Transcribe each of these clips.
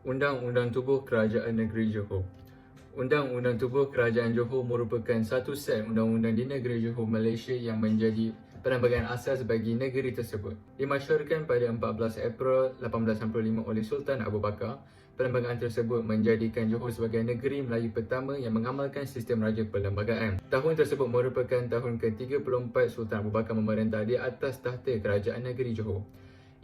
Undang-Undang Tubuh Kerajaan Negeri Johor. Undang-Undang Tubuh Kerajaan Johor merupakan satu set undang-undang di negeri Johor, Malaysia yang menjadi perlembagaan asas bagi negeri tersebut. Dimasyhurkan pada 14 April 1865 oleh Sultan Abu Bakar, perlembagaan tersebut menjadikan Johor sebagai negeri Melayu pertama yang mengamalkan sistem raja perlembagaan. Tahun tersebut merupakan tahun ke-34 Sultan Abu Bakar memerintah di atas tahta kerajaan negeri Johor.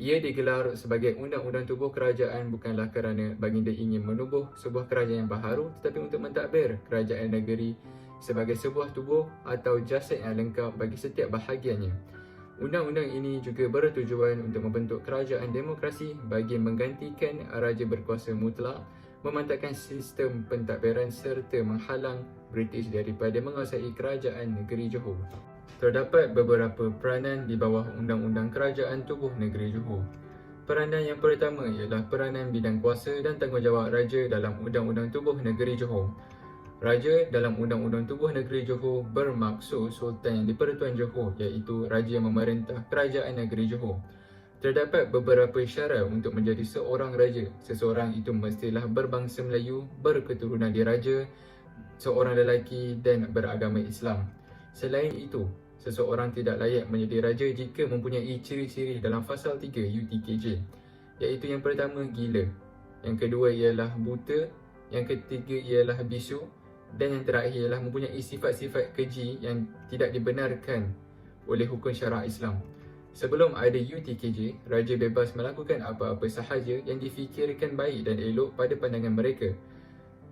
Ia digelar sebagai Undang-Undang Tubuh Kerajaan bukanlah kerana baginda ingin menubuh sebuah kerajaan yang baharu, tetapi untuk mentadbir kerajaan negeri sebagai sebuah tubuh atau jasad yang lengkap bagi setiap bahagiannya. Undang-undang ini juga bertujuan untuk membentuk kerajaan demokrasi bagi menggantikan raja berkuasa mutlak, memantapkan sistem pentadbiran serta menghalang British daripada menguasai kerajaan negeri Johor. Terdapat beberapa peranan di bawah Undang-Undang Kerajaan Tubuh Negeri Johor. Peranan yang pertama ialah peranan bidang kuasa dan tanggungjawab Raja dalam Undang-Undang Tubuh Negeri Johor. Raja dalam Undang-Undang Tubuh Negeri Johor bermaksud Sultan yang di-Pertuan Johor, iaitu Raja yang memerintah Kerajaan Negeri Johor. Terdapat beberapa syarat untuk menjadi seorang raja. Seseorang itu mestilah berbangsa Melayu, berketurunan diraja, seorang lelaki dan beragama Islam. Selain itu, seseorang tidak layak menjadi raja jika mempunyai ciri-ciri dalam Fasal 3 UTKJ, iaitu yang pertama gila, yang kedua ialah buta, yang ketiga ialah bisu, dan yang terakhir ialah mempunyai sifat-sifat keji yang tidak dibenarkan oleh hukum syarak Islam. Sebelum ada UTKJ, raja bebas melakukan apa-apa sahaja yang difikirkan baik dan elok pada pandangan mereka.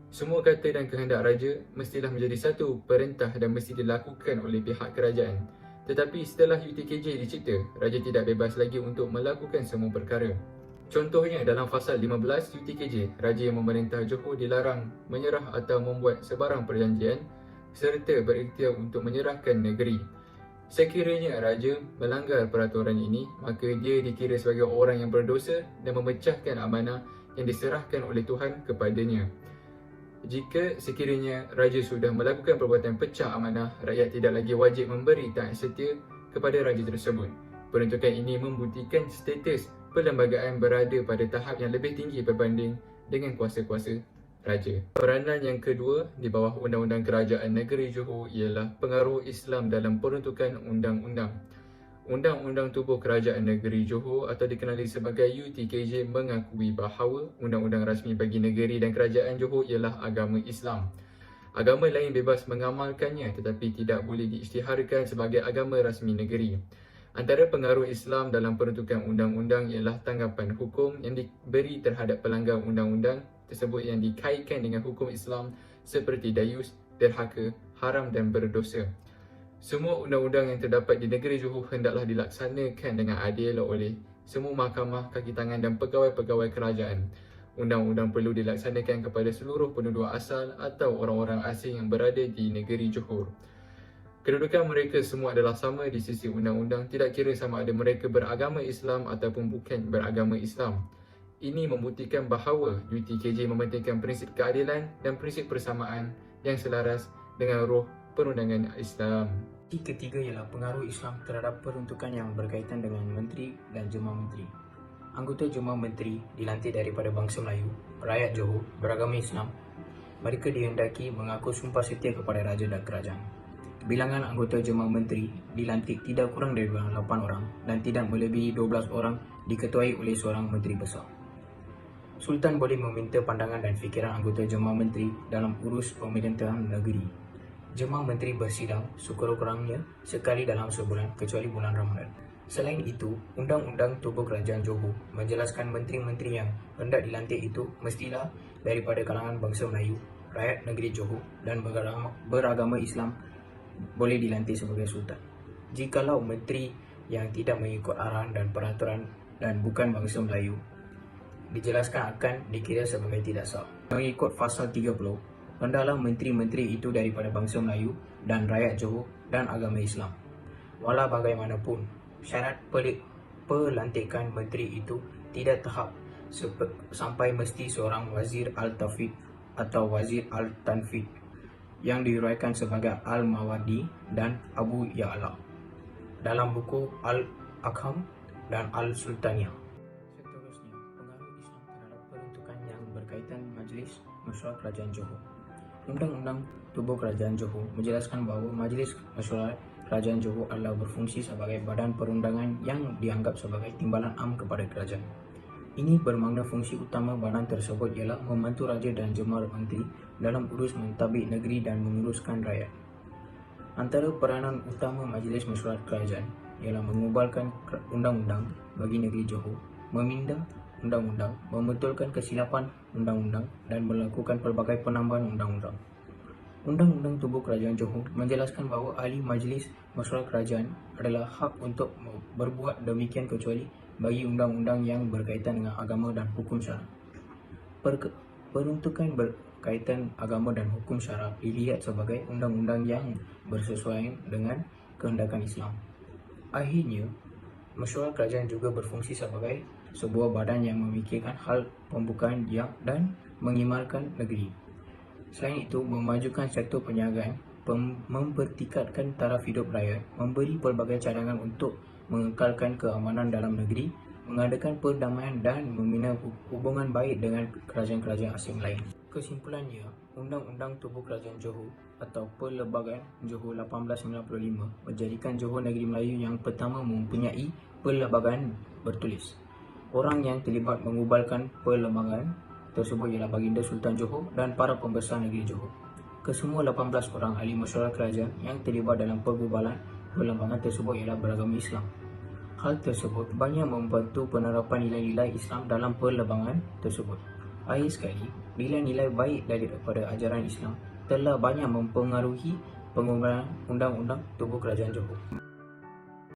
Semua kata dan kehendak raja mestilah menjadi satu perintah dan mesti dilakukan oleh pihak kerajaan. Tetapi setelah UTKJ dicipta, raja tidak bebas lagi untuk melakukan semua perkara. Contohnya dalam Fasal 15 UTKJ, raja yang memerintah Johor dilarang menyerah atau membuat sebarang perjanjian serta berikhtiar untuk menyerahkan negeri. Sekiranya raja melanggar peraturan ini, maka dia dikira sebagai orang yang berdosa dan memecahkan amanah yang diserahkan oleh Tuhan kepadanya. Jika sekiranya raja sudah melakukan perbuatan pecah amanah, rakyat tidak lagi wajib memberi taat setia kepada raja tersebut. Peruntukan ini membuktikan status perlembagaan berada pada tahap yang lebih tinggi berbanding dengan kuasa-kuasa raja. Peranan yang kedua di bawah Undang-Undang Kerajaan Negeri Johor ialah pengaruh Islam dalam peruntukan undang-undang. Undang-Undang Tubuh Kerajaan Negeri Johor atau dikenali sebagai UTKJ mengakui bahawa undang-undang rasmi bagi negeri dan kerajaan Johor ialah agama Islam. Agama lain bebas mengamalkannya tetapi tidak boleh diisytiharkan sebagai agama rasmi negeri. Antara pengaruh Islam dalam peruntukan undang-undang ialah tanggapan hukum yang diberi terhadap pelanggar undang-undang tersebut yang dikaitkan dengan hukum Islam seperti dayus, derhaka, haram dan berdosa. Semua undang-undang yang terdapat di negeri Johor hendaklah dilaksanakan dengan adil oleh semua mahkamah, kaki tangan dan pegawai-pegawai kerajaan. Undang-undang perlu dilaksanakan kepada seluruh penduduk asal atau orang-orang asing yang berada di negeri Johor. Kedudukan mereka semua adalah sama di sisi undang-undang, tidak kira sama ada mereka beragama Islam ataupun bukan beragama Islam. Ini membuktikan bahawa UTKJ mementingkan prinsip keadilan dan prinsip persamaan yang selaras dengan roh perundangan Islam. Ketiga ialah pengaruh Islam terhadap peruntukan yang berkaitan dengan menteri dan jemaah menteri. Anggota jemaah menteri dilantik daripada bangsa Melayu, rakyat Johor, beragama Islam. Mereka dihendaki mengaku sumpah setia kepada raja dan kerajaan. Bilangan anggota jemaah menteri dilantik tidak kurang dari 8 orang dan tidak melebihi 12 orang diketuai oleh seorang menteri besar. Sultan boleh meminta pandangan dan fikiran anggota jemaah menteri dalam urus pemerintahan negeri. Jemaah menteri bersidang sekurang-kurangnya sekali dalam sebulan kecuali bulan Ramadan. Selain itu, Undang-Undang Tubuh Kerajaan Johor menjelaskan menteri-menteri yang hendak dilantik itu mestilah daripada kalangan bangsa Melayu, rakyat negeri Johor dan beragama Islam boleh dilantik sebagai sultan. Jikalau menteri yang tidak mengikut arahan dan peraturan dan bukan bangsa Melayu, dijelaskan akan dikira sebagai tidak sah. Mengikut Fasal 30, hendaklah menteri-menteri itu daripada bangsa Melayu dan rakyat Johor dan agama Islam. Walau bagaimanapun, syarat pelantikan menteri itu tidak tahap sampai mesti seorang Wazir Al-Tafid atau Wazir Al-Tanfid yang diuraikan sebagai Al-Mawardi dan Abu Ya'la dalam buku Al-Akham dan Al-Sultaniyah. Seterusnya, pengaruh Islam terhadap peruntukan yang Majlis Mesyuarat Kerajaan Johor. Undang-Undang Tubuh Kerajaan Johor menjelaskan bahawa Majlis Mesyuarat Kerajaan Johor adalah berfungsi sebagai badan perundangan yang dianggap sebagai timbalan am kepada kerajaan. Ini bermakna fungsi utama badan tersebut ialah membantu Raja dan Jemaah Menteri dalam urus mentadbir negeri dan menguruskan rakyat. Antara peranan utama Majlis Mesyuarat Kerajaan ialah mengubalkan undang-undang bagi negeri Johor, meminda undang-undang, membetulkan kesilapan undang-undang dan melakukan pelbagai penambahan undang-undang. Undang-Undang Tubuh Kerajaan Johor menjelaskan bahawa ahli Majlis Mesyuarat Kerajaan adalah hak untuk berbuat demikian kecuali bagi undang-undang yang berkaitan dengan agama dan hukum syara. Peruntukan berkaitan agama dan hukum syara dilihat sebagai undang-undang yang bersesuaian dengan kehendakan Islam. Akhirnya, Mesyuarat Kerajaan juga berfungsi sebagai sebuah badan yang memikirkan hal pembukaan dan mengimarkan negeri. Selain itu, memajukan sektor perniagaan, mempertingkatkan taraf hidup rakyat, memberi pelbagai cadangan untuk mengekalkan keamanan dalam negeri, mengadakan perdamaian dan membina hubungan baik dengan kerajaan-kerajaan asing lain. Kesimpulannya, Undang-Undang Tubuh Kerajaan Johor atau Perlembagaan Johor 1895 menjadikan Johor Negeri Melayu yang pertama mempunyai perlembagaan bertulis. Orang yang terlibat mengubalkan perlembagaan tersebut ialah Baginda Sultan Johor dan para pembesar negeri Johor. Kesemua 18 orang ahli mesyuarat kerajaan yang terlibat dalam pergubalan perlembagaan tersebut ialah beragama Islam. Hal tersebut banyak membantu penerapan nilai-nilai Islam dalam perlembagaan tersebut. Akhir sekali, nilai-nilai baik daripada ajaran Islam telah banyak mempengaruhi pengumpulan Undang-Undang Tubuh Kerajaan Johor.